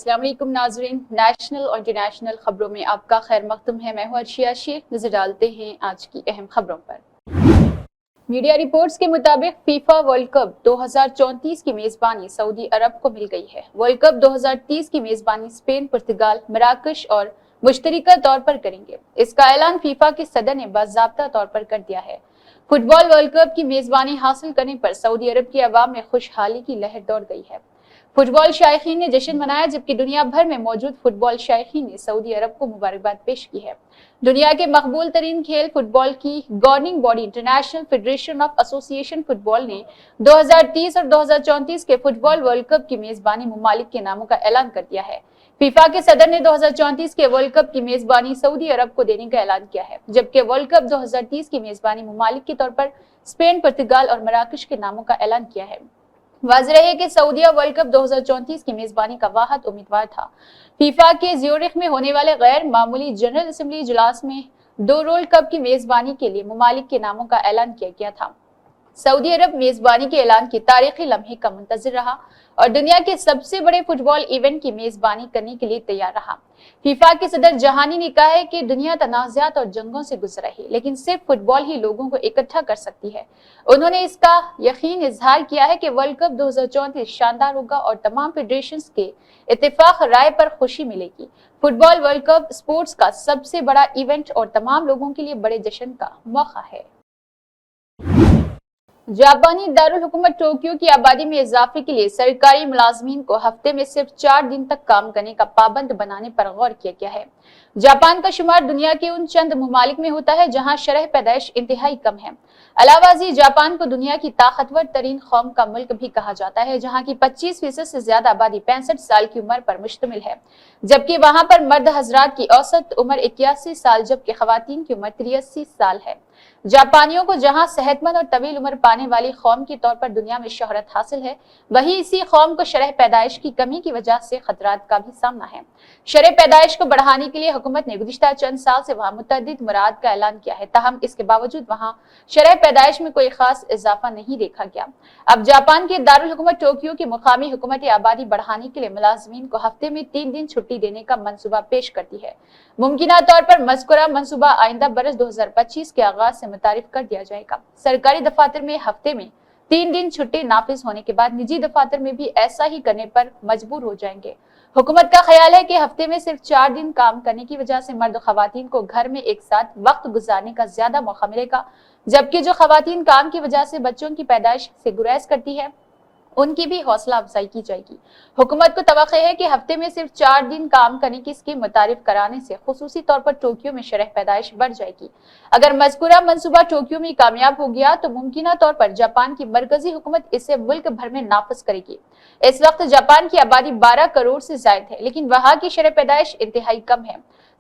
अस्सलाम वालेकुम नाजरीन, नेशनल और इंटरनेशनल खबरों में आपका खैर मकदम है। मैं हूं अर्शिया शेख। नजर डालते हैं आज की अहम खबरों पर। मीडिया रिपोर्ट्स के मुताबिक फीफा वर्ल्ड कप 2034 की मेजबानी सऊदी अरब को मिल गई है। वर्ल्ड कप 2030 की मेजबानी स्पेन, पुर्तगाल, मराकश और मुश्तरका तौर पर करेंगे। इसका ऐलान फीफा के सदर ने बाज़ाब्ता तौर पर कर दिया है। फुटबॉल वर्ल्ड कप की मेजबानी हासिल करने पर सऊदी अरब की अवाम में खुशहाली की लहर दौड़ गई है। फुटबॉल शायकीन ने जश्न मनाया, जबकि दुनिया भर में मौजूद फुटबॉल शायकीन ने सऊदी अरब को मुबारकबाद पेश की है। दुनिया के मकबूल तरीन खेल फुटबॉल की governing body international federation of association football ने 2030 और 2034 के फुटबॉल वर्ल्ड कप की मेजबानी मुमालिक के नामों का ऐलान कर दिया है। फीफा के सदर ने 2034 के वर्ल्ड कप की मेजबानी सऊदी अरब को देने का ऐलान किया है, जबकि वर्ल्ड कप 2030 की मेजबानी मुमालिक के तौर पर स्पेन, पुर्तगाल और मराकश के नामों का ऐलान किया है। वाज़ेह है कि सऊदीया वर्ल्ड कप 2034 की मेजबानी का वाहिद उम्मीदवार था। फीफा के ज्यूरिख में होने वाले गैर मामूली जनरल असेंबली इजलास में दो वर्ल्ड कप की मेजबानी के लिए मुमालिक के नामों का ऐलान किया गया था। सऊदी अरब मेजबानी के ऐलान की तारीखी लम्हे का मुंतजिर रहा और दुनिया के सबसे बड़े फुटबॉल इवेंट की मेजबानी करने के लिए तैयार रहा। फीफा के सदर जहानी ने कहा है कि दुनिया तनाज़ात और जंगों से गुजर रही है, लेकिन सिर्फ फुटबॉल ही लोगों को इकट्ठा कर सकती है। उन्होंने इसका यकीन इजहार किया है कि वर्ल्ड कप 2034 शानदार होगा और तमाम फेडरेशंस के इत्तेफाक राय पर खुशी मिलेगी। फुटबॉल वर्ल्ड कप स्पोर्ट्स का सबसे बड़ा इवेंट और तमाम लोगों के लिए बड़े जश्न का मौका है। जापानी दारुल हुकूमत टोक्यो की आबादी में इजाफे के लिए सरकारी मुलाजमीन को हफ्ते में सिर्फ 4 दिन तक काम करने का पाबंद बनाने पर गौर किया गया है। जापान का शुमार दुनिया के उन चंद ममालिक में होता है जहां शरह पैदाइश इंतहाई कम है। अलावाजी जापान को दुनिया की ताकतवर तरीन कौम का मुल्क भी कहा जाता है, जहां की 25% से ज्यादा आबादी 65 साल की उम्र पर मुश्तमिल है, जबकि वहां पर मर्द हजरात की औसत उम्र 81 साल जबकि खवातीन की उम्र 83 साल है। जापानियों को जहां सेहतमंद और तवील उम्र पाने वाली कौम के तौर पर दुनिया में शोहरत हासिल है, वहीं इसी कौम को शरह पैदाइश की कमी की वजह से खतरात का भी सामना है। शरह पैदाइश को बढ़ाने के लिए हुकूमत ने गुज़िश्ता चंद साल से वहां मुतअद्दिद मुराद का ऐलान किया है, ताहम इसके बावजूद वहां शरह पैदाइश में कोई खास इजाफा नहीं देखा गया। अब जापान के दारुल हुकूमत टोक्यो की मुकामी हुकूमत आबादी बढ़ाने के लिए मुलाजमीन को हफ्ते में 3 दिन छुट्टी देने का मंसूबा पेश करती है। मुमकिना तौर पर मज़कूरा मंसूबा आइंदा बरस 2025 के आगाज से मुतारिफ कर दिया जाएगा। सरकारी दफातर में हफ्ते में 3 दिन छुट्टी नाफिज होने के बाद निजी दफातर में भी ऐसा ही करने पर मजबूर हो जाएंगे। हुकूमत का ख्याल है कि हफ्ते में सिर्फ 4 दिन काम करने की वजह से मर्द खवातीन को घर में एक साथ वक्त गुजारने का ज्यादा मौका मिलेगा, जबकि जो खवातीन काम की वजह से बच्चों की पैदाइश से गुरेज करती है उनकी भी हौसला अफजाई की जाएगी। हुकूमत को तवक्को है कि हफ्ते में सिर्फ 4 दिन काम करने की स्कीम मुतारिफ कराने से खुसूसी तौर पर टोक्यो में शरह पैदाइश बढ़ जाएगी। अगर मज़कूरा मंसूबा टोक्यो में कामयाब हो गया तो मुमकिना तौर पर जापान की मरकजी हुकूमत इसे मुल्क भर में नाफिज करेगी। इस वक्त जापान की आबादी 12 करोड़ से ज्यादा है, लेकिन वहां की शरह पैदाइश इंतहाई कम है।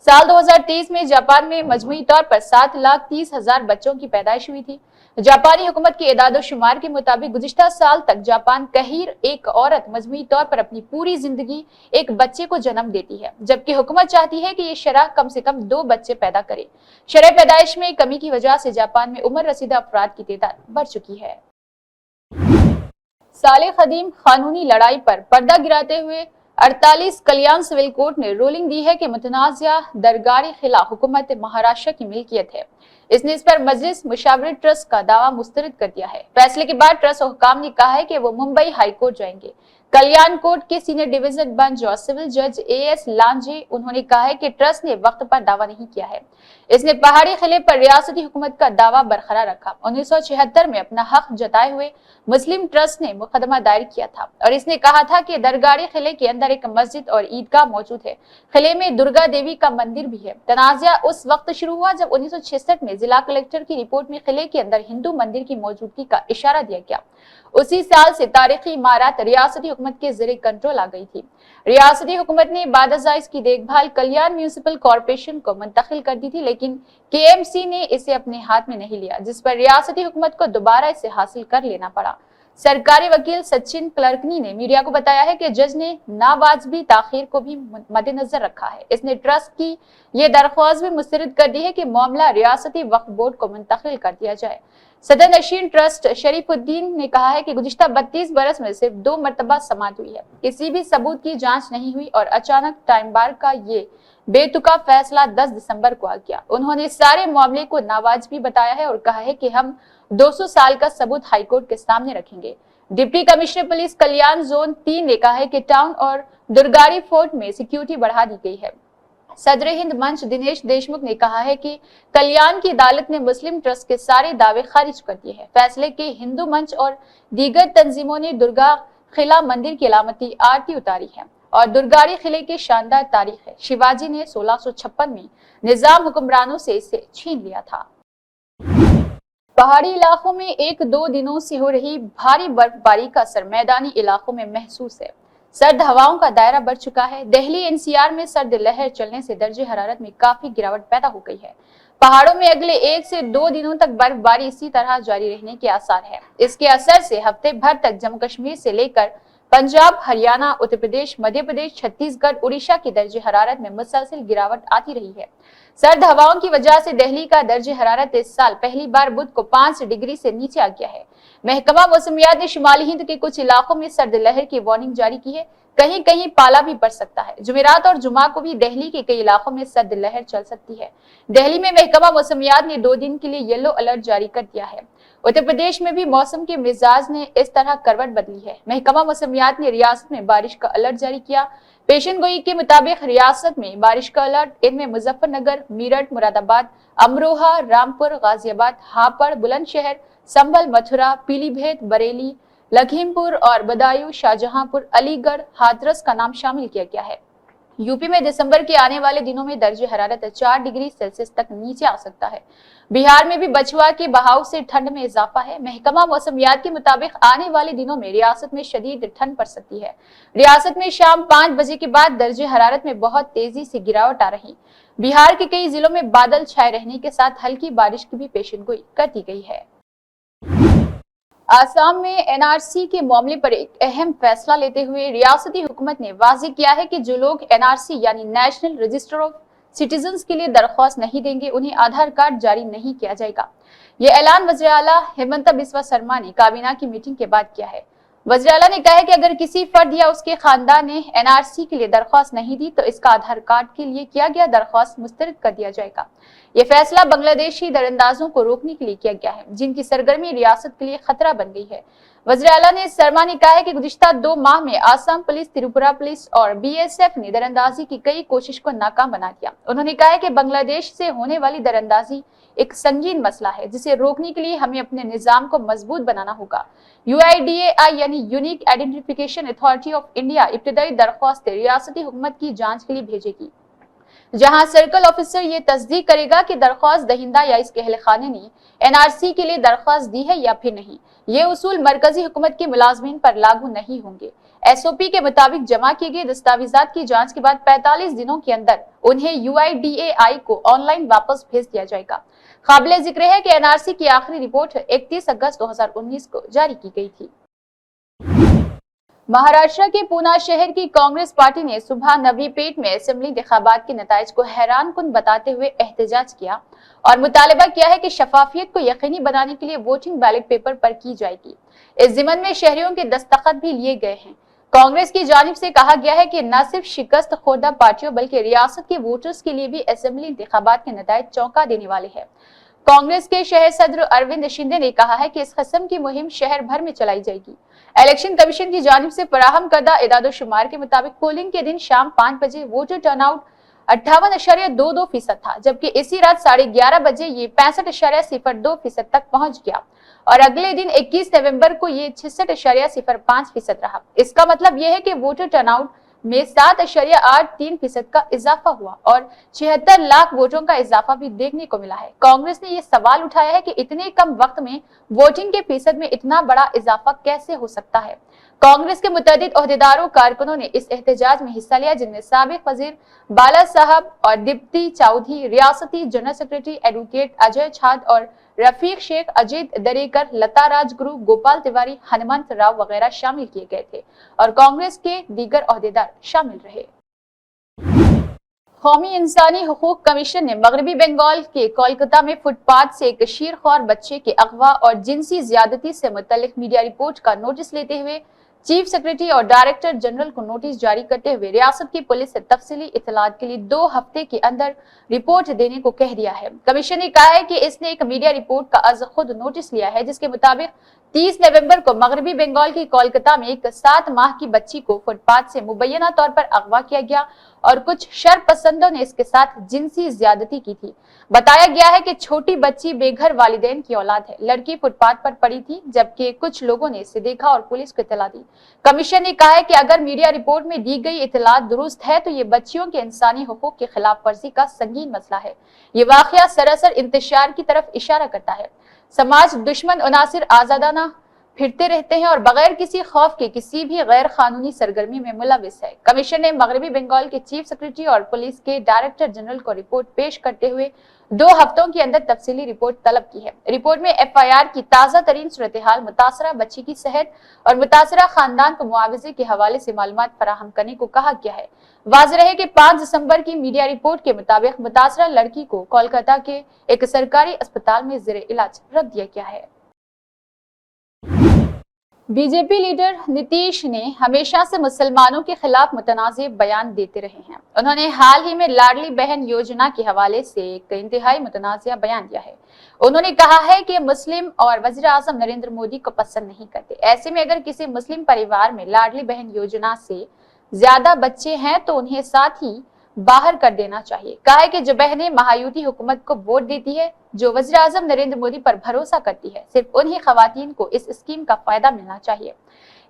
साल 2023 में जापान में मजमूई तौर पर 7,30,000 बच्चों की पैदाइश हुई थी। जापानी हुकूमत के इदादो शुमार के मुताबिक गुज़िश्ता साल तक जापान कहीर एक औरत मजमूई तौर पर अपनी पूरी जिंदगी एक बच्चे को जन्म देती है, जबकि हुकूमत चाहती है कि ये शरह कम से कम 2 बच्चे पैदा करे। शरह पैदाइश में कमी की वजह से जापान में उम्र रसीदा अफराद की तादाद बढ़ चुकी है। साले कदीम कानूनी लड़ाई पर पर्दा गिराते हुए 48 कल्याण सिविल कोर्ट ने रूलिंग दी है कि मुतनाज़ा दरगाह खिला हुकूमत महाराष्ट्र की मिल्कियत है। इसने इस पर मजलिस मुशावरत ट्रस्ट का दावा मुस्तरद कर दिया है। फैसले के बाद ट्रस्ट हुकाम ने कहा है कि वो मुंबई हाई कोर्ट जाएंगे। कल्याण कोर्ट के सीनियर डिवीजन बेंच और सिविल जज एएस लांजे उन्होंने कहा है कि ट्रस्ट ने वक्त पर दावा नहीं किया है। इसने पहाड़ी किले पर रियासती हुकूमत का दावा बरकरार रखा। 1976 में अपना हक जताए हुए मुस्लिम ट्रस्ट ने मुकदमा दायर किया था और इसने कहा था कि दरगाह किले के अंदर एक मस्जिद और ईदगाह मौजूद है। किले में दुर्गा देवी का मंदिर भी है। तनाज़ा उस वक्त शुरू हुआ जब 1966 में जिला कलेक्टर की रिपोर्ट में किले के अंदर हिंदू मंदिर की मौजूदगी का इशारा दिया गया। उसी साल से तारीखी इमारत रियासती हुकूमत के ज़रिए कंट्रोल आ गई थी। रियासती हुकूमत ने बाद इसकी देखभाल कल्याण म्यूनिसिपल कॉर्पोरेशन को मुंतकिल कर दी थी, लेकिन केएमसी ने इसे अपने हाथ में नहीं लिया, जिस पर रियासती हुकूमत को दोबारा इसे हासिल कर लेना पड़ा। सरकारी वकील सचिन क्लर्कनी ने मीडिया को बताया है कि जज ने नावाजिबी ताखीर को भी मद्देनजर रखा है। इसने ट्रस्ट की ये दरख्वास्त भी मुस्तरद कर दी है कि मामला रियासती वक्फ बोर्ड को मुंतकिल कर दिया जाए। सदर नशीन ट्रस्ट शरीफ उद्दीन ने कहा है कि गुज़िश्ता 32 बरस में सिर्फ 2 मरतबा समाअत हुई है, किसी भी सबूत की जांच नहीं हुई और अचानक टाइम बार का ये बेतुका फैसला 10 दिसंबर को आ गया। उन्होंने सारे मामले को नावाजिबी बताया है और कहा है कि हम 200 साल का सबूत हाईकोर्ट के सामने रखेंगे। डिप्टी कमिश्नर पुलिस कल्याण जोन 3 ने कहा है कि टाउन और दुर्गाड़ी फोर्ट में सिक्योरिटी बढ़ा दी गई है। सदर हिंद मंच दिनेश देशमुख ने कहा है कि कल्याण की अदालत ने मुस्लिम ट्रस्ट के सारे दावे खारिज कर दिए हैं। फैसले के हिंदू मंच और दीगर तंजीमों ने दुर्गा किला मंदिर की अलामती आरती उतारी है और दुर्गाड़ी किले की शानदार तारीख है। शिवाजी ने 1656 में निजाम हुक्मरानों से इसे छीन लिया था। पहाड़ी इलाकों में 1-2 दिनों से हो रही भारी बर्फबारी का असर मैदानी इलाकों में महसूस है। सर्द हवाओं का दायरा बढ़ चुका है। दिल्ली एनसीआर में सर्द लहर चलने से दर्जे हरारत में काफी गिरावट पैदा हो गई है। पहाड़ों में अगले 1 से 2 दिनों तक बर्फबारी इसी तरह जारी रहने के आसार है। इसके असर से हफ्ते भर तक जम्मू कश्मीर से लेकर पंजाब, हरियाणा, उत्तर प्रदेश, मध्य प्रदेश, छत्तीसगढ़, उड़ीसा की दर्जे हरारत में मुसलसल गिरावट आती रही है। सर्द हवाओं की वजह से दिल्ली का दर्जे हरारत इस साल पहली बार बुध को 5 डिग्री से नीचे आ गया है। महकमा मौसमियात ने शुमाली हिंद के कुछ इलाकों में सर्द लहर की वार्निंग जारी की है। कहीं कहीं पाला भी पड़ सकता है। जुमेरात और जुमा को भी दिल्ली के कई इलाकों में सर्द लहर चल सकती है। दिल्ली में महकमा मौसमियात ने 2 दिन के लिए येलो अलर्ट जारी कर दिया है। उत्तर प्रदेश में भी मौसम के मिजाज ने इस तरह करवट बदली है। महकमा मौसमियात ने रियासत में बारिश का अलर्ट जारी किया। पेशन गोई के मुताबिक रियासत में बारिश का अलर्ट, इनमें मुजफ्फरनगर, मेरठ, मुरादाबाद, अमरोहा, रामपुर, गाजियाबाद, हापुड़, बुलंदशहर, संभल, मथुरा, पीलीभीत, बरेली, लखीमपुर और बदायूं, शाहजहांपुर, अलीगढ़, हाथरस का नाम शामिल किया गया है। यूपी में दिसंबर के आने वाले दिनों में दर्जे हरारत 4 डिग्री सेल्सियस तक नीचे आ सकता है। बिहार में भी बछुआ के बहाव से ठंड में इजाफा है। महकमा मौसमियात के मुताबिक आने वाले दिनों में रियासत में शदीद ठंड पड़ सकती है। रियासत में शाम 5 बजे के बाद दर्जे हरारत में बहुत तेजी से गिरावट आ रही। बिहार के कई जिलों में बादल छाए रहने के साथ हल्की बारिश की भी पेशेनगोई कर दी गई है। आसाम में एनआरसी के मामले पर एक अहम फैसला लेते हुए रियासती हुकूमत ने वाज़ेह किया है कि जो लोग एनआरसी यानी नेशनल रजिस्टर ऑफ सिटीजन्स के लिए दरख्वास्त नहीं देंगे, उन्हें आधार कार्ड जारी नहीं किया जाएगा। यह ऐलान वज़ीर आला हेमंत बिस्वा शर्मा ने काबीना की मीटिंग के बाद किया है। वज़ीर आला ने कहा है कि अगर किसी फर्द या उसके खानदान ने एनआरसी के लिए दरख्वास्त नहीं दी तो इसका आधार कार्ड के लिए किया गया दरख्वास्त मुस्तरद कर दिया जाएगा। यह फैसला बांग्लादेशी दरअंदाजों को रोकने के लिए किया गया है, जिनकी सरगर्मी रियासत के लिए खतरा बन गई है। वज़ीर आला ने शर्मा ने कहा है कि गुज़िश्ता 2 माह में आसाम पुलिस, त्रिपुरा पुलिस और बीएसएफ ने दरअंदाजी की कई कोशिश को नाकाम बना दिया। उन्होंने कहा है कि बांग्लादेश से होने वाली दरअंदाजी एक संगीन मसला है, जिसे रोकने के लिए हमें अपने निजाम को मजबूत बनाना होगा। UIDAI यानी unique identification authority of India इब्तदाई दरख्वास्तें रियासती हुकूमत की जांच के लिए भेजेगी, जहां सर्कल ऑफिसर ये तस्दीक करेगा कि दरख्वास्त दहिंदा या इसके अहल खाने ने एनआरसी के लिए दरख्वास्त दी है या फिर नहीं। ये उसूल मरकजी हुकूमत के मुलाजमीन पर लागू नहीं होंगे। SOP के मुताबिक जमा किए गए दस्तावेजात की जांच के बाद 45 दिनों के अंदर उन्हें UIDAI को ऑनलाइन वापस भेज दिया जाएगा। काबिले जिक्र है कि एनआरसी की आखिरी रिपोर्ट 31 अगस्त 2019 को जारी की गई थी। महाराष्ट्र के पूना शहर की कांग्रेस पार्टी ने सुबह नवीपेट में असेंबली इंतखाबात के नताइज को हैरानकुन बताते हुए एहतजाज किया और मुतालबा किया है कि शफाफियत को यकीनी बनाने के लिए वोटिंग बैलेट पेपर पर की जाएगी। इस जिम्मन में शहरियों के दस्तखत भी लिए गए हैं। कांग्रेस की जानिब से कहा गया है कि न सिर्फ शिकस्त खोरदा पार्टियों बल्कि रियासत के वोटर्स के लिए भी असेंबली इंतखाबात के नताइज चौंका देने वाले हैं। कांग्रेस के शहर सदर अरविंद शिंदे ने कहा है कि इस किस्म की मुहिम शहर भर में चलाई जाएगी। इलेक्शन कमीशन की जानिब से फराहम करदा इदादो-शुमार के मुताबिक पोलिंग के दिन शाम 5 बजे वोटर टर्नआउट 58.22% था, जबकि इसी रात 11:30 बजे ये 65.02% तक पहुंच गया और अगले दिन 21 नवंबर को ये 66.05% रहा। इसका मतलब यह है कि वोटर टर्नआउट में 7.83% का इजाफा हुआ और 76 लाख वोटों का इजाफा भी देखने को मिला है। कांग्रेस ने यह सवाल उठाया है कि इतने कम वक्त में वोटिंग के फीसद में इतना बड़ा इजाफा कैसे हो सकता है। कांग्रेस के मुतअद्दिद ओहदेदारों कारकुनों ने इस एहतजाज में हिस्सा लिया, जिनमें साबिक वजीर बाला साहब और दीप्ति चौधरी, रियासती जनरल सेक्रेटरी एडवोकेट अजय छाद और रफीक शेख, अजीत दरेकर, लता राजगुरु, गोपाल तिवारी, हनुमंत राव वगैरह शामिल किए गए थे और कांग्रेस के दीगर ओहदेदार शामिल रहे। قومی انسانی حقوق کمیشن نے مغربی بنگال کے کولکتہ میں فٹ پاتھ سے ایک شیرخوار بچے کے اغوا اور جنسی زیادتی سے متعلق میڈیا رپورٹ کا نوٹس لیتے ہوئے چیف سیکرٹری اور ڈائریکٹر جنرل کو نوٹس جاری کرتے ہوئے ریاست کی پولیس سے تفصیلی اطلاعات کے لیے 2 ہفتے کے اندر رپورٹ دینے کو کہہ دیا ہے۔ کمیشن نے کہا ہے کہ اس نے ایک میڈیا رپورٹ کا از خود نوٹس لیا ہے جس کے مطابق 30 نومبر کو مغربی بنگال کی کولکتہ میں ایک 7 ماہ کی بچی کو فٹ پاتھ سے مبینہ طور پر اغوا کیا گیا اور کچھ شر پسندوں نے اس کے ساتھ جنسی زیادتی کی تھی۔ بتایا گیا ہے کہ چھوٹی بچی بے گھر والدین کی اولاد ہے۔ لڑکی فٹ پاتھ پر پڑی تھی جبکہ کچھ لوگوں نے اسے دیکھا اور پولیس کو اطلاع دی۔ کمیشن نے کہا ہے کہ اگر میڈیا رپورٹ میں دی گئی اطلاعات درست ہے تو یہ بچیوں کے انسانی حقوق کی خلاف ورزی کا سنگین مسئلہ ہے۔ یہ واقعہ سراسر انتشار کی طرف اشارہ کرتا ہے۔ سماج دشمن عناصر آزادانہ پھرتے رہتے ہیں اور بغیر کسی خوف کے کسی بھی غیر قانونی سرگرمی میں ملوث ہے۔ کمیشن نے مغربی بنگال کے چیف سیکرٹری اور پولیس کے ڈائریکٹر جنرل کو رپورٹ پیش کرتے ہوئے 2 ہفتوں کے اندر تفصیلی رپورٹ طلب کی ہے۔ رپورٹ میں FIR کی تازہ ترین صورتحال، متاثرہ بچی کی صحت اور متاثرہ خاندان کو معاوضے کے حوالے سے معلومات فراہم کرنے کو کہا گیا ہے۔ واضح ہے کہ 5 دسمبر کی میڈیا رپورٹ کے مطابق متاثرہ لڑکی کو کولکتہ کے ایک سرکاری اسپتال میں زیر علاج رکھ دیا گیا ہے۔ BJP لیڈر نتیش نے ہمیشہ سے مسلمانوں کے خلاف متنازع بیان دیتے رہے ہیں۔ انہوں نے حال ہی میں لاڈلی بہن یوجنا کے حوالے سے ایک انتہائی متنازع بیان دیا ہے۔ انہوں نے کہا ہے کہ مسلم اور وزیر اعظم نریندر مودی کو پسند نہیں کرتے۔ ایسے میں اگر کسی مسلم پریوار میں لاڈلی بہن یوجنا سے زیادہ بچے ہیں تو انہیں ساتھ ہی باہر کر دینا چاہیے۔ کہا ہے کہ جو بہنیں مہایوتی حکومت کو ووٹ دیتی ہے، جو وزیر اعظم نریندر مودی پر بھروسہ کرتی ہے، صرف انہی خواتین کو اس اسکیم کا فائدہ ملنا چاہیے۔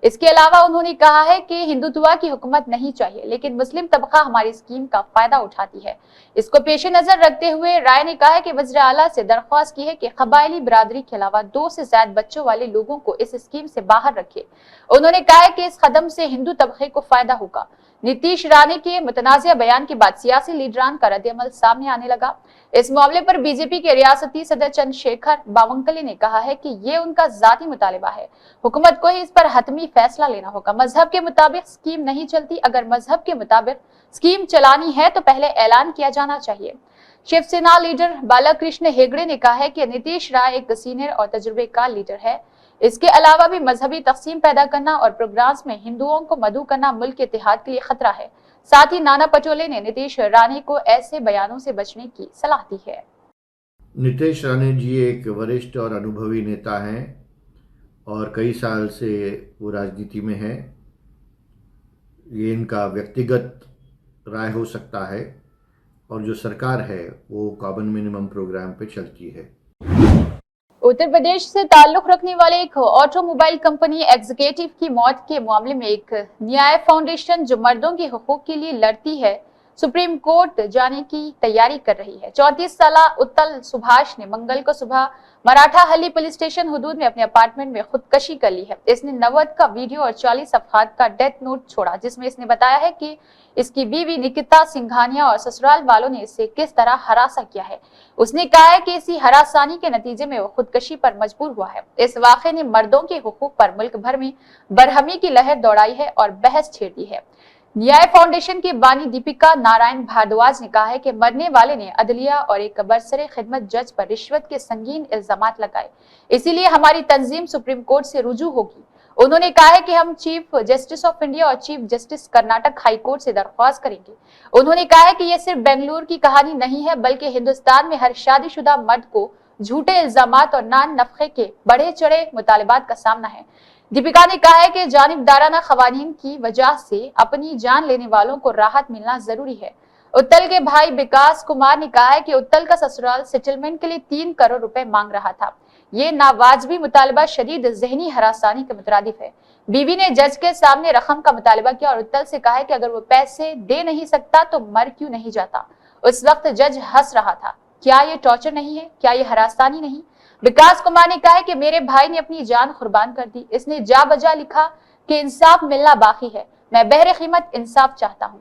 اس کے علاوہ انہوں نے کہا ہے کہ ہندوتوا کی حکومت نہیں چاہیے لیکن مسلم طبقہ ہماری اسکیم کا فائدہ اٹھاتی ہے۔ اس کو پیش نظر رکھتے ہوئے رائے نے کہا ہے کہ وزیر اعلیٰ سے درخواست کی ہے کہ قبائلی برادری کے علاوہ 2 سے زائد بچوں والے لوگوں کو اس اسکیم سے باہر رکھے۔ انہوں نے کہا ہے کہ اس قدم سے ہندو طبقے کو فائدہ ہوگا۔ نتیش رانے کے متنازع بیان کے بعد سیاسی لیڈران کا رد عمل سامنے آنے لگا۔ اس معاملے پر BJP کے ریاستی صدر چندر شیکھر باونکلے نے کہا ہے کہ یہ ان کا ذاتی مطالبہ ہے، حکومت کو ہی اس پر حتمی فیصلہ لینا ہوگا۔ مذہب کے مطابق اسکیم نہیں چلتی، اگر مذہب کے مطابق اسکیم چلانی ہے تو پہلے اعلان کیا جانا چاہیے۔ شیو سینا لیڈر بالا کرشن ہیگڑے نے کہا ہے کہ نتیش رائے ایک سینئر اور تجربے کار لیڈر ہے۔ اس کے علاوہ بھی مذہبی تقسیم پیدا کرنا اور پروگرامز میں ہندوؤں کو مدعو کرنا ملک کے اتحاد کے لیے خطرہ ہے۔ ساتھ ہی نانا پٹولے نے نتیش رانے کو ایسے بیانوں سے بچنے کی صلاح دی ہے۔ نتیش رانے جی ایک وریشٹ اور انوبھوی نیتا ہیں اور کئی سال سے وہ راجنیتی میں ہیں۔ یہ ان کا ویکتیگت رائے ہو سکتا ہے اور جو سرکار ہے وہ کاربن منیمم پروگرام پہ چلتی ہے۔ اتر پردیش سے تعلق رکھنے والے ایک آٹو موبائل کمپنی ایگزیکٹو کی موت کے معاملے میں ایک نیائے فاؤنڈیشن جو مردوں کے حقوق کے لیے لڑتی ہے، سپریم کورٹ جانے کی تیاری کر رہی ہے۔ 34 سالہ اتل سبھاش نے منگل کو صبح مراٹھا ہلی پولیس اسٹیشن حدود میں اپنے اپارٹمنٹ میں خودکشی کر لی ہے۔ اس نے 90 کا ویڈیو اور 40 صفحات کا ڈیتھ نوٹ چھوڑا جس میں اس نے بتایا ہے کہ اس کی بیوی نکتا سنگھانیا اور سسرال والوں نے اسے کس طرح ہراساں کیا ہے۔ اس نے کہا ہے کہ اسی ہراسانی کے نتیجے میں وہ خودکشی پر مجبور ہوا ہے۔ اس واقعے نے مردوں کے حقوق پر ملک بھر میں برہمی کی لہر دوڑائی ہے اور بحث چھیڑ دی ہے۔ نیائے فاؤنڈیشن کی بانی دیپکا نارائن بھاردواج نے کہا ہے کہ مرنے والے نے عدلیہ اور ایک برسر خدمت جج پر رشوت کے سنگین الزامات لگائے، اسی لیے ہماری تنظیم سپریم کورٹ سے رجوع ہوگی۔ انہوں نے کہا ہے کہ ہم چیف جسٹس آف انڈیا اور chief justice Karnataka high court سے درخواست کریں گے۔ انہوں نے کہا ہے کہ یہ صرف بنگلور کی کہانی نہیں ہے بلکہ ہندوستان میں ہر شادی شدہ مرد کو جھوٹے الزامات اور نان نفقے کے بڑھے چڑھے مطالبات کا سامنا ہے۔ دیپکا نے کہا ہے کہ جانبدارانہ قوانین کی وجہ سے اپنی جان لینے والوں کو راحت ملنا ضروری ہے۔ اتل کے بھائی وکاس کمار نے کہا ہے کہ اتل کا سسرال سیٹلمنٹ کے لیے 3 کروڑ روپے مانگ رہا تھا۔ یہ ناواجبی مطالبہ شدید ذہنی ہراسانی کے مترادف ہے۔ بیوی نے جج کے سامنے رقم کا مطالبہ کیا اور اتل سے کہا ہے کہ اگر وہ پیسے دے نہیں سکتا تو مر کیوں نہیں جاتا۔ اس وقت جج ہنس رہا تھا۔ کیا یہ ٹارچر نہیں ہے؟ کیا یہ ہراسانی نہیں؟ وکاس کمار نے کہا ہے کہ میرے بھائی نے اپنی جان قربان کر دی۔ اس نے جا بجا لکھا کہ انصاف ملنا باقی ہے۔ میں بہر قیمت انصاف چاہتا ہوں۔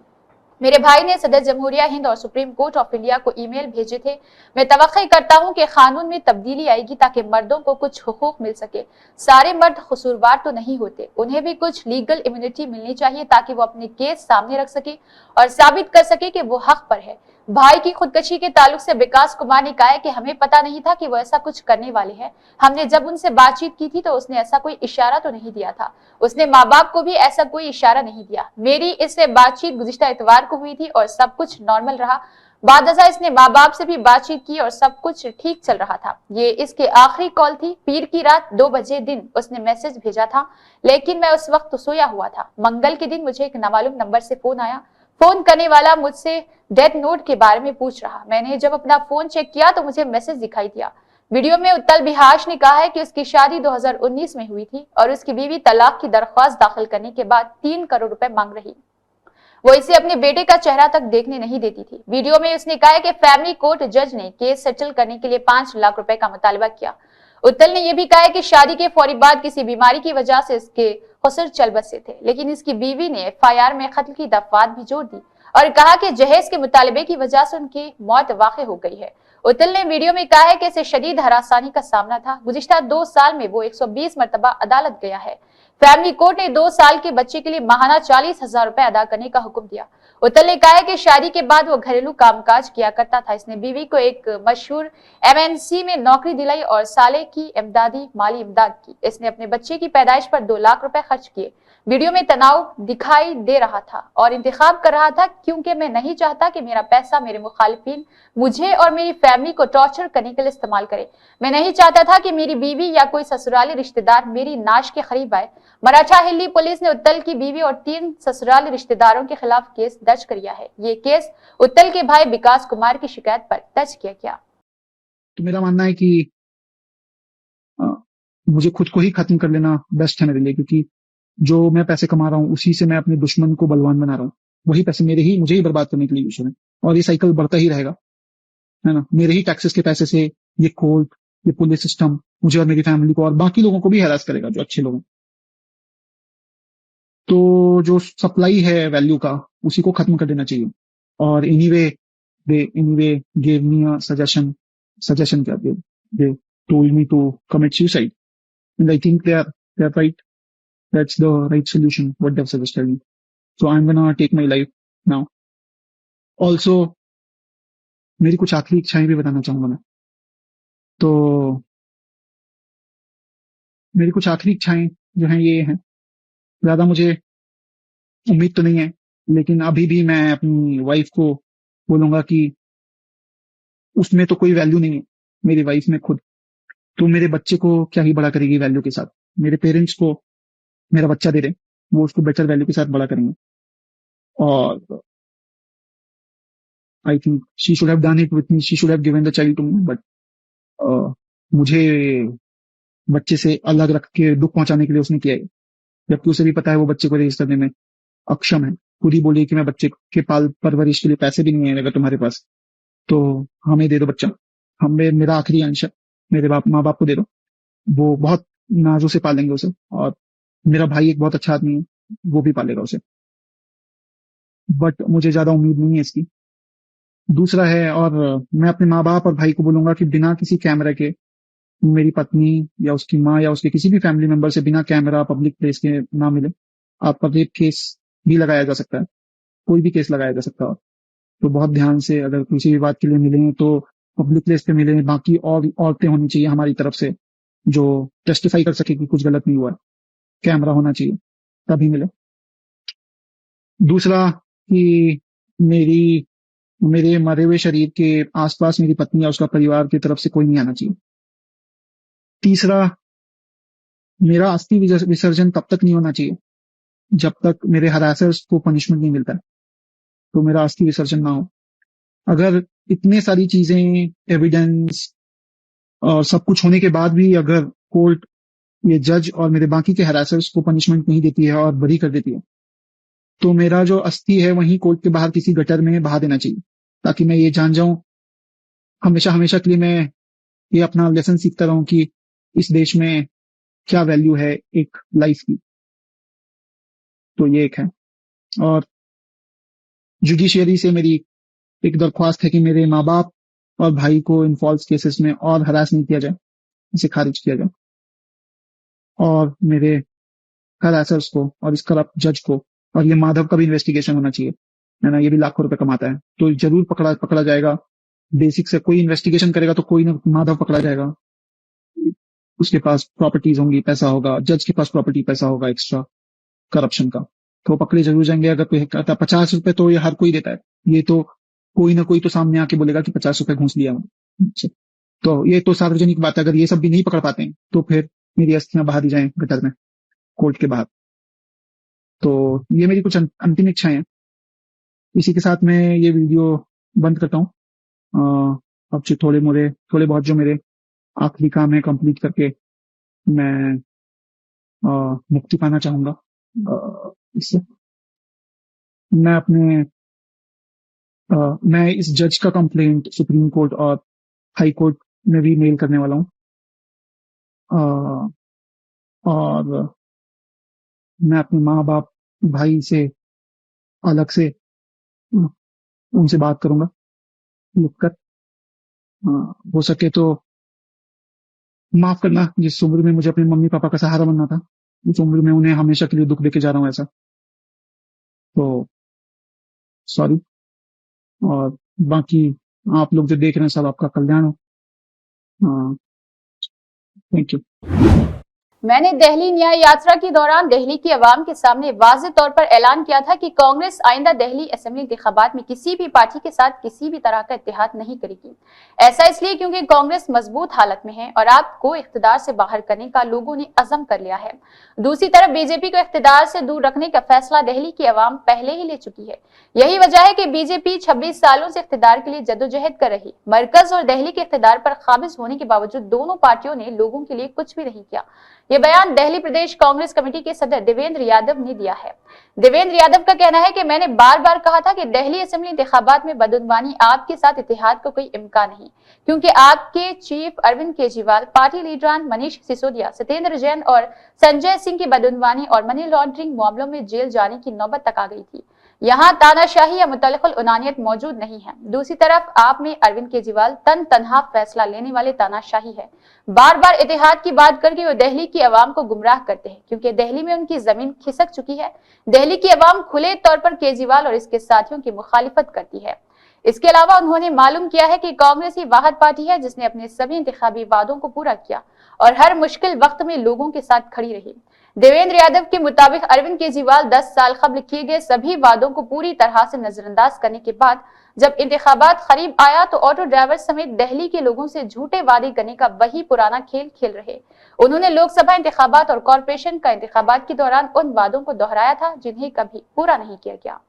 मेरे भाई ने सदर जमहूरिया हिंद और सुप्रीम कोर्ट ऑफ इंडिया को ईमेल भेजे थे। मैं तवक्को करता हूं कि कानून में तब्दीली आएगी ताकि मर्दों को कुछ हुकूक मिल सके। सारे मर्द कसूरवार तो नहीं होते, उन्हें भी कुछ लीगल इम्यूनिटी मिलनी चाहिए ताकि वो अपने केस सामने रख सके और साबित कर सके कि वो हक पर है। भाई की खुदकशी के ताल्लुक से विकास कुमार ने कहा है कि हमें पता नहीं था कि वो ऐसा कुछ करने वाले हैं। हमने जब उनसे बातचीत की थी तो उसने ऐसा कोई इशारा तो नहीं दिया था। उसने माँ बाप को भी ऐसा कोई इशारा नहीं दिया। मेरी इससे बातचीत गुज़िश्ता इतवार को हुई थी और सब कुछ नॉर्मल रहा। बादशा इसने माँ बाप से भी बातचीत की और सब कुछ ठीक चल रहा था। ये इसकी आखिरी कॉल थी। पीर की रात 2 बजे दिन उसने मैसेज भेजा था, लेकिन मैं उस वक्त सोया हुआ था। मंगल के दिन मुझे एक नामालूम नंबर से फोन आया। फोन करने वाला मुझसे डेथ नोट के बारे में पूछ रहा। मैंने जब अपना फोन चेक किया तो मुझे मैसेज दिखाई दिया। वीडियो में उत्तल बिहाश ने कहा है कि उसकी शादी 2019 में हुई थी और उसकी बीवी तलाक की दरख्वास्त दाखिल करने के बाद 3 करोड़ रुपए मांग रही। वो इसे अपने बेटे का चेहरा तक देखने नहीं देती थी। वीडियो में उसने कहा है कि फैमिली कोर्ट जज ने केस सेटल करने के लिए 5 लाख रुपए का मुतालबा किया। उत्तल ने यह भी कहा है कि शादी के फौरी बाद किसी बीमारी की वजह से इसके खुसर चल बसे थे, लेकिन इसकी बीवी ने एफआईआर में कत्ल की दफात भी जोड़ दी और कहा कि जहेज के मुतालबे की वजह से उनकी मौत वाक़ हो गई है। उत्तल ने वीडियो में कहा है कि इसे शदीद हरासानी का सामना था। गुज़िश्ता 2 साल में वो 120 मरतबा अदालत गया है। फैमिली कोर्ट ने 2 साल के बच्चे के लिए माहाना 40,000 रुपए अदा करने का हुक्म दिया। उत्तल ने कहा है कि शादी के बाद वो घरेलू कामकाज किया करता था। इसने बीवी को एक मशहूर एमएनसी में नौकरी दिलाई और साले की इमदादी माली इमदाद की। इसने अपने बच्चे की पैदाइश पर 2 लाख रुपए खर्च किए। वीडियो में तनाव दिखाई दे रहा था और इंतखाब कर रहा था, क्योंकि मैं नहीं चाहता कि मेरा पैसा मेरे मुखालिफिन मुझे और मेरी फैमिली को टॉर्चर करने के लिए इस्तेमाल करे। मैं नहीं चाहता था कि मेरी बीवी या कोई ससुराली रिश्तेदार मेरी नाश के करीब आए। मराठा हिल्ली पुलिस ने उत्तल की बीवी और 3 ससुराली रिश्तेदारों के खिलाफ केस दर्ज किया है। ये केस उत्तल के भाई विकास कुमार की शिकायत पर दर्ज किया गया। तो मेरा मानना है कि मुझे खुद को ही खत्म कर लेना बेस्ट है मेरे लिए, क्योंकि जो मैं पैसे कमा रहा हूँ उसी से मैं अपने दुश्मन को बलवान बना रहा हूँ। वही पैसे मुझे ही बर्बाद करने के लिए यूज हो रहे हैं और ये साइकिल बढ़ता ही रहेगा, है ना। मेरे ही टैक्सेस के पैसे से ये कोर्ट, ये पुलिस सिस्टम मुझे और मेरी फैमिली को और बाकी लोगों को भी हैरास करेगा जो अच्छे लोग हैं। तो जो सप्लाई है वैल्यू का, उसी को खत्म कर देना चाहिए। और anyway gave me a suggestion क्या दे told me to commit suicide, and I think they're right. That's the right solution what they've suggested me. So I'm gonna take my life now. Also मेरी कुछ आखिरी इच्छाएं भी बताना चाहूंगा मैं। तो मेरी कुछ आखिरी इच्छाएं जो हैं ये हैं, ज्यादा मुझे उम्मीद तो नहीं है, लेकिन अभी भी मैं अपनी वाइफ को बोलूंगा कि उसमें तो कोई वैल्यू नहीं है, मेरी वाइफ में खुद। तो मेरे बच्चे को क्या ही बड़ा करेगी वैल्यू के साथ। मेरे पेरेंट्स को मेरा बच्चा दे रहे, वो उसको बेटर वैल्यू के साथ बड़ा करेंगे। और I think she should have done it with me, she should have given the child to me, but मुझे बच्चे से अलग रख के दुख पहुंचाने के लिए उसने किया है, जबकि उसे भी पता है वो बच्चे को रेज करने में अक्षम है। खुद ही बोली कि मैं बच्चे के पाल परवरिश के लिए पैसे भी नहीं है अगर तुम्हारे पास, तो हमें दे दो बच्चा, मेरा आखिरी अंश है, मेरे माँ बाप को दे दो, वो बहुत नाजों से पालेंगे उसे। और मेरा भाई एक बहुत अच्छा आदमी है, वो भी पालेगा उसे, बट मुझे ज्यादा उम्मीद नहीं है इसकी। दूसरा है, और मैं अपने माँ बाप और भाई को बोलूंगा कि बिना किसी कैमरा के मेरी पत्नी या उसकी माँ या उसके किसी भी फैमिली मेंबर से बिना कैमरा पब्लिक प्लेस के ना मिले। आपका रेप केस भी लगाया जा सकता है, कोई भी केस लगाया जा सकता है, तो बहुत ध्यान से अगर किसी भी बात के लिए मिले तो पब्लिक प्लेस पे मिले। बाकी और औरतें होनी चाहिए हमारी तरफ से जो टेस्टिफाई कर सके कि कुछ गलत नहीं हुआ है, कैमरा होना चाहिए तभी मिले। दूसरा कि मेरे मरे हुए शरीर के आसपास मेरी पत्नी या उसका परिवार की तरफ से कोई नहीं आना चाहिए। तीसरा, मेरा अस्थि विसर्जन तब तक नहीं होना चाहिए जब तक मेरे हरासर्स को पनिशमेंट नहीं मिलता है, तो मेरा अस्थि विसर्जन ना हो। अगर इतने सारी चीजें, एविडेंस और सब कुछ होने के बाद भी अगर कोर्ट, ये जज और मेरे बाकी के हरासर्स को पनिशमेंट नहीं देती है और बरी कर देती है, तो मेरा जो अस्थि है वहीं कोर्ट के बाहर किसी गटर में बहा देना चाहिए, ताकि मैं ये जान जाऊं हमेशा हमेशा के लिए, मैं ये अपना लेसन सीखता रहूं कि इस देश में क्या वैल्यू है एक लाइफ की। तो ये एक है। और जुडिशियरी से मेरी एक दरख्वास्त है कि मेरे माँ बाप और भाई को इन फॉल्स केसेस में और हरास नहीं किया जाए, इसे खारिज किया जाए, और मेरे हर एसर्स को और इस करप्ट जज को, और ये माधव का भी इन्वेस्टिगेशन होना चाहिए, है ना, ये भी लाखों रुपए कमाता है, तो जरूर पकड़ा जाएगा। बेसिक से कोई इन्वेस्टिगेशन करेगा तो कोई ना माधव पकड़ा जाएगा, उसके पास प्रॉपर्टीज होंगी, पैसा होगा, जज के पास प्रॉपर्टी पैसा होगा एक्स्ट्रा करप्शन का, तो वो पकड़े जरूर जाएंगे। अगर कोई कहता 50 रुपए तो ये हर कोई देता है, ये तो कोई ना कोई तो सामने आके बोलेगा कि 50 रुपए घूस लिया मैंने। तो ये तो सार्वजनिक बात है, अगर ये सब भी नहीं पकड़ पाते हैं तो फिर मेरी अस्थियां बहा दी जाएं गटर में, कोर्ट के बाहर। तो ये मेरी कुछ अंतिम इच्छाएं हैं। इसी के साथ मैं ये वीडियो बंद करता हूँ। अब जो थोड़े बहुत जो मेरे आखिरी काम है कंप्लीट करके मैं मुक्ति पाना चाहूंगा इससे। मैं इस जज का कंप्लेंट सुप्रीम कोर्ट और हाई कोर्ट में भी मेल करने वाला हूँ, और मैं अपने माँ बाप भाई से अलग से उनसे बात करूंगा लिख कर। हो सके तो माफ करना, जिस उम्र में मुझे अपने मम्मी पापा का सहारा बनना था, उस उम्र में उन्हें हमेशा के लिए दुख देके जा रहा हूँ ऐसा, तो सॉरी। और बाकी आप लोग जो देख रहे हैं सब आपका कल्याण हो। Thank you. मैंने दिल्ली न्याय यात्रा के दौरान दिल्ली की आवाम के सामने वाज़ेह तौर पर ऐलान किया था कि कांग्रेस आइंदा दिल्ली असेंबली इंतखाबात में किसी भी पार्टी के साथ किसी भी तरह का इत्तेहाद नहीं करेगी। ऐसा इसलिए क्योंकि कांग्रेस मजबूत हालत में है और आपको इख्तिदार से बाहर करने का लोगों ने अज़म कर लिया है। दूसरी तरफ बीजेपी को इख्तिदार से दूर रखने का फैसला दिल्ली की आवाम पहले ही ले चुकी है। यही वजह है कि बीजेपी 26 सालों से इख्तिदार के लिए जद्दोजहद कर रही। मरकज और दिल्ली के इख्तिदार पर काबिज होने के बावजूद दोनों पार्टियों ने लोगों के लिए कुछ भी नहीं किया। ये बयान दिल्ली प्रदेश कांग्रेस कमेटी के सदर देवेंद्र यादव ने दिया है। देवेंद्र यादव का कहना है कि मैंने बार बार कहा था कि दिल्ली असेंबली इंतखाबात में बदउनवानी आपके साथ इत्तेहाद का कोई इम्कान नहीं, क्योंकि आपके चीफ अरविंद केजरीवाल, पार्टी लीडरान मनीष सिसोदिया, सत्येंद्र जैन और संजय सिंह की बदउनवानी और मनी लॉन्ड्रिंग मामलों में जेल जाने की नौबत तक आ गई थी। यहाँ तानाशाही या मुतलकुल उनानियत मौजूद नहीं है। दूसरी तरफ आप में अरविंद केजरीवाल तनहा फैसला लेने वाले तानाशाही है। बार बार इत्तेहाद की बात करके वो दिल्ली की आवाम को गुमराह करते हैं, क्योंकि दिल्ली में उनकी जमीन खिसक चुकी है। दिल्ली की आवाम खुले तौर पर केजरीवाल और इसके साथियों की मुखालिफत करती है। इसके अलावा उन्होंने मालूम किया है कि कांग्रेस ही वाहिद पार्टी है जिसने अपने सभी इंतखाबी वादों को पूरा किया और हर मुश्किल वक्त में लोगों के साथ खड़ी रही। देवेंद्र यादव के मुताबिक अरविंद केजरीवाल 10 साल कबल किए गए सभी वादों को पूरी तरह से नजरअंदाज करने के बाद जब इंतखाबात करीब आया तो ऑटो ड्राइवर समेत दिल्ली के लोगों से झूठे वादे करने का वही पुराना खेल खेल रहे। उन्होंने लोकसभा इंतखाबात और कॉर्पोरेशन का इंतखाबात के दौरान उन वादों को दोहराया था जिन्हें कभी पूरा नहीं किया गया।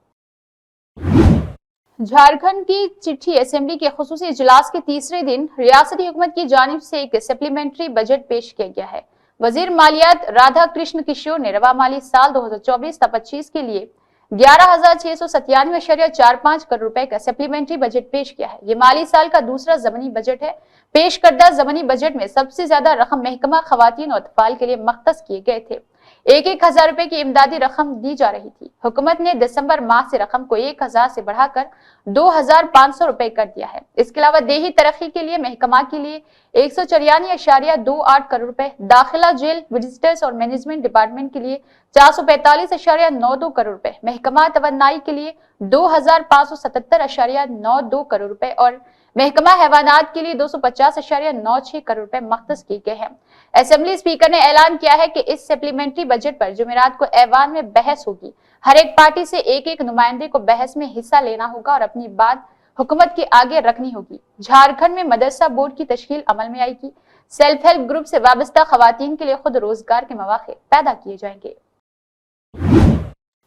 झारखंड की चिट्ठी असेंबली के खुसूसी इजलास के तीसरे दिन रियासती हुकूमत की जानिब से एक सप्लीमेंट्री बजट पेश किया गया है। वजीर मालियात राधा कृष्ण किशोर ने रवा माली साल 2024-25 के लिए 11,697.45 करोड़ रुपए का सप्लीमेंट्री बजट पेश किया है। ये माली साल का दूसरा ज़मीनी बजट है। पेश करदा ज़मीनी बजट में सबसे ज्यादा रकम महकमा खवातीन और अतफाल के लिए मख्तस किए गए थे। 1,000 रुपए की इमदादी रकम दी जा रही थी। हुकूमत ने दिसंबर माह से रकम को 1,000 से बढ़ाकर 2,500 रुपए कर दिया है। इसके अलावा देही तरक्की के लिए महकमा के लिए 194.28 करोड़ रुपए, दाखिला जेल, विजिटर्स और मैनेजमेंट डिपार्टमेंट के लिए 445.92 करोड़ रुपए, महकमा तवन्नाई के लिए 2,577.92 करोड़ रुपए और महकमा हैवानात के लिए 250.96 करोड़ रुपए मख्तस किए गए हैं। असेंबली स्पीकर ने ऐलान किया है कि इस सप्लीमेंट्री बजट पर जुमेरात को ऐवान में बहस होगी। हर एक पार्टी से एक नुमाइंदे को बहस में हिस्सा लेना होगा और अपनी बात हुकूमत के आगे रखनी होगी। झारखंड में मदरसा बोर्ड की तश्कील अमल में आएगी। सेल्फ हेल्प ग्रुप से वाबस्ता खवातीन के लिए खुद रोजगार के मौके पैदा किए जाएंगे।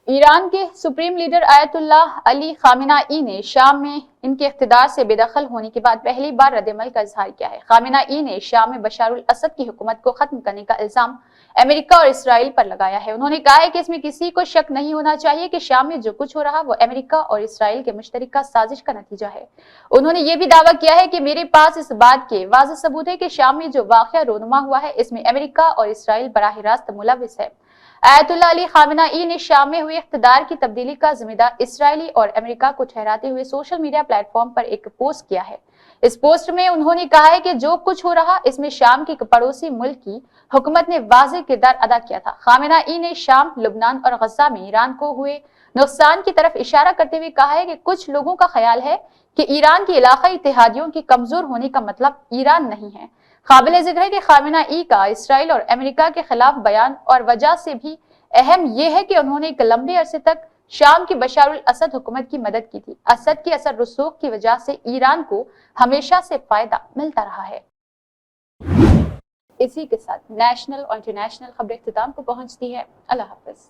ईरान के सुप्रीम लीडर आयतुल्लाह अली खामेनाई ने शाम में इनके इख्तिदार से बेदखल होने के बाद पहली बार रद्द-ए-अमल का इजहार किया है। खामेनाई ने शाम में बशारुल असद की हुकूमत को खत्म करने का इल्जाम अमेरिका और इसराइल पर लगाया है। उन्होंने कहा है कि इसमें किसी को शक नहीं होना चाहिए कि शाम में जो कुछ हो रहा वो अमेरिका और इसराइल के मुश्तरका साजिश का नतीजा है। उन्होंने ये भी दावा किया है कि मेरे पास इस बात के वाज़ेह सबूत है कि शाम में जो वाक़या रोनुमा हुआ है इसमें अमेरिका और इसराइल बराह रास्त मुलविस है। آیت اللہ علی خامنہ ای نے شام میں ہوئے اقتدار کی تبدیلی کا ذمہ دار اسرائیلی اور امریکہ کو ٹھہراتے ہوئے سوشل میڈیا پلیٹ فارم پر ایک پوسٹ کیا ہے۔ اس پوسٹ میں انہوں نے کہا ہے کہ جو کچھ ہو رہا اس میں شام کے پڑوسی ملک کی حکومت نے واضح کردار ادا کیا تھا۔ خامنہ ای نے شام، لبنان اور غزہ میں ایران کو ہوئے نقصان کی طرف اشارہ کرتے ہوئے کہا ہے کہ کچھ لوگوں کا خیال ہے کہ ایران کی علاقائی اتحادیوں کے کمزور ہونے کا مطلب ایران نہیں ہے۔ قابل ذکر ہے کہ خامنہ ای کا اسرائیل اور امریکہ کے خلاف بیان اور وجہ سے بھی اہم یہ ہے کہ انہوں نے ایک لمبے عرصے تک شام کی بشار الاسد حکومت کی مدد کی تھی۔ اسد کی اثر رسوخ کی وجہ سے ایران کو ہمیشہ سے فائدہ ملتا رہا ہے۔ اسی کے ساتھ نیشنل اور انٹرنیشنل خبریں اختتام کو پہنچتی ہے۔ اللہ حافظ۔